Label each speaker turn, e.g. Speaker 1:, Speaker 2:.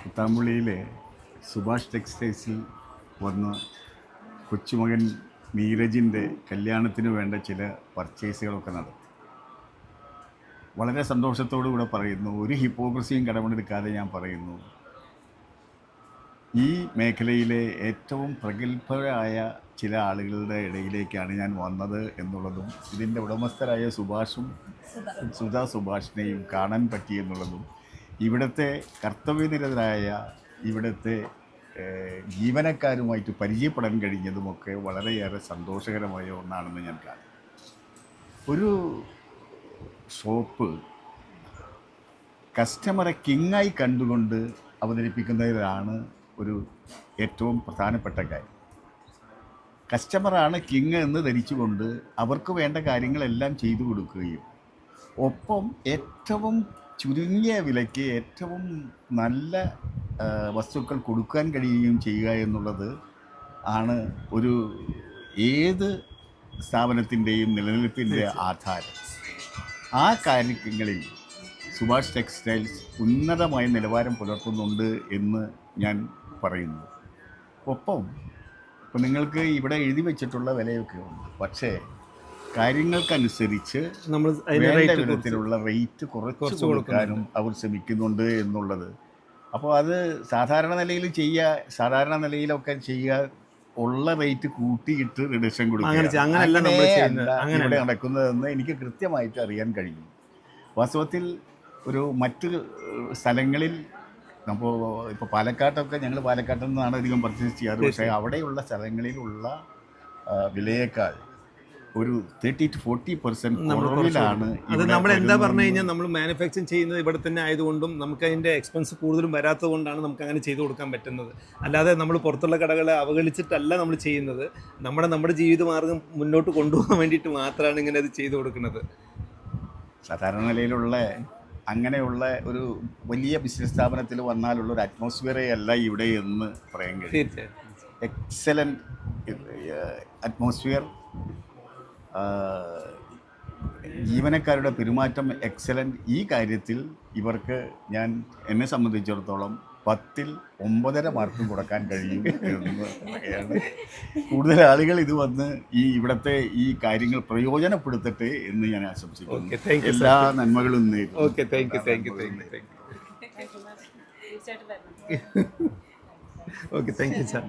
Speaker 1: കുത്താമ്പുള്ളിയിലെ സുഭാഷ് ടെക്സ്റ്റൈൽസിൽ വന്ന് കൊച്ചുമകൻ നീരജിൻ്റെ കല്യാണത്തിന് വേണ്ട ചില പർച്ചേസുകളൊക്കെ നടത്തി. വളരെ സന്തോഷത്തോടുകൂടെ പറയുന്നു, ഒരു ഹിപ്പോക്രസിയും കടമെടുക്കാതെ ഞാൻ പറയുന്നു, ഈ മേഖലയിലെ ഏറ്റവും പ്രഗത്ഭരായ ചില ആളുകളുടെ ഇടയിലേക്കാണ് ഞാൻ വന്നത് എന്നുള്ളതും ഇതിൻ്റെ ഉടമസ്ഥരായ സുഭാഷിനെയും കാണാൻ പറ്റിയെന്നുള്ളതും ഇവിടുത്തെ കർത്തവ്യനിരതരായ ഇവിടുത്തെ ജീവനക്കാരുമായിട്ട് പരിചയപ്പെടാൻ കഴിഞ്ഞതുമൊക്കെ വളരെയേറെ സന്തോഷകരമായ ഒന്നാണെന്ന് ഞാൻ കാണും. ഒരു ഷോപ്പ് കസ്റ്റമറെ കിങ്ങായി കണ്ടുകൊണ്ട് അവതരിപ്പിക്കുന്നതിലാണ് ഒരു ഏറ്റവും പ്രധാനപ്പെട്ട കാര്യം. കസ്റ്റമറാണ് കിങ് എന്ന് ധരിച്ചുകൊണ്ട് അവർക്ക് വേണ്ട കാര്യങ്ങളെല്ലാം ചെയ്തു കൊടുക്കുകയും ഒപ്പം ഏറ്റവും ചുരുങ്ങിയ വിലയ്ക്ക് ഏറ്റവും നല്ല വസ്തുക്കൾ കൊടുക്കാൻ കഴിയുകയും ചെയ്യുക എന്നുള്ളത് ആണ് ഒരു ഏത് സ്ഥാപനത്തിൻ്റെയും നിലനിൽപ്പിൻ്റെ ആധാരം. ആ കാര്യങ്ങളിൽ സുഭാഷ് ടെക്സ്റ്റൈൽസ് ഉന്നതമായ നിലവാരം പുലർത്തുന്നുണ്ട് എന്ന് ഞാൻ പറയുന്നു. ഒപ്പം ഇപ്പോൾ നിങ്ങൾക്ക് ഇവിടെ എഴുതി വെച്ചിട്ടുള്ള വിലയൊക്കെ ഉണ്ട്, പക്ഷേ കാര്യങ്ങൾക്കനുസരിച്ച് നമ്മൾ വേണ്ട വിധത്തിലുള്ള റേറ്റ് കുറച്ച് കൊടുക്കാനും അവർ ശ്രമിക്കുന്നുണ്ട് എന്നുള്ളത്. അപ്പോൾ അത് സാധാരണ നിലയിലൊക്കെ ചെയ്യുക, ഉള്ള റേറ്റ് കൂട്ടിയിട്ട് റിഡക്ഷൻ കൊടുക്കുക, ഇവിടെ നടക്കുന്നതെന്ന് എനിക്ക് കൃത്യമായിട്ട് അറിയാൻ കഴിയും. വാസ്തവത്തിൽ മറ്റ് സ്ഥലങ്ങളിൽ ഇപ്പോൾ പാലക്കാട്ടൊക്കെ ഞങ്ങൾ പാലക്കാട്ടിൽ നിന്നാണ് അധികം പർച്ചേസ് ചെയ്യാറ്. പക്ഷേ അവിടെയുള്ള സ്ഥലങ്ങളിലുള്ള വിലയേക്കാൾ ഒരു 30 to 40% കുറവിലാണ്.
Speaker 2: അത് നമ്മൾ എന്താ പറഞ്ഞു കഴിഞ്ഞാൽ നമ്മൾ മാനുഫാക്ചറിങ് ചെയ്യുന്നത് ഇവിടെ തന്നെ ആയതുകൊണ്ടും നമുക്ക് അതിൻ്റെ എക്സ്പെൻസ് കൂടുതലും വരാത്തത് കൊണ്ടാണ് നമുക്ക് അങ്ങനെ ചെയ്തു കൊടുക്കാൻ പറ്റുന്നത്. അല്ലാതെ നമ്മൾ പുറത്തുള്ള കടകളെ അവഗണിച്ചിട്ടല്ല നമ്മൾ ചെയ്യുന്നത്. നമ്മുടെ ജീവിതമാർഗം മുന്നോട്ട് കൊണ്ടുപോകാൻ വേണ്ടിയിട്ട് മാത്രമാണ് ഇങ്ങനെ അത് ചെയ്തു കൊടുക്കുന്നത്.
Speaker 1: സാധാരണ നിലയിലുള്ള അങ്ങനെയുള്ള ഒരു വലിയ ബിസിനസ് സ്ഥാപനത്തിൽ വന്നാലുള്ള ഒരു അറ്റ്മോസ്ഫിയറേ അല്ല ഇവിടെ എന്ന് പറയാൻ കഴിയും. എക്സലൻറ്റ് അറ്റ്മോസ്ഫിയർ, ജീവനക്കാരുടെ പെരുമാറ്റം എക്സലൻറ്റ്. ഈ കാര്യത്തിൽ ഇവർക്ക് എന്നെ സംബന്ധിച്ചിടത്തോളം 10ൽ 9.5 മാർക്കും കൊടുക്കാൻ കഴിയും എന്ന് പറയുകയാണ്. കൂടുതൽ ആളുകൾ ഇത് വന്ന് ഇവിടുത്തെ ഈ കാര്യങ്ങൾ പ്രയോജനപ്പെടുത്തട്ടെ എന്ന് ഞാൻ ആശംസിക്കുന്നു. എല്ലാ നന്മകളും നേരുന്നു.
Speaker 2: Okay, thank you sir.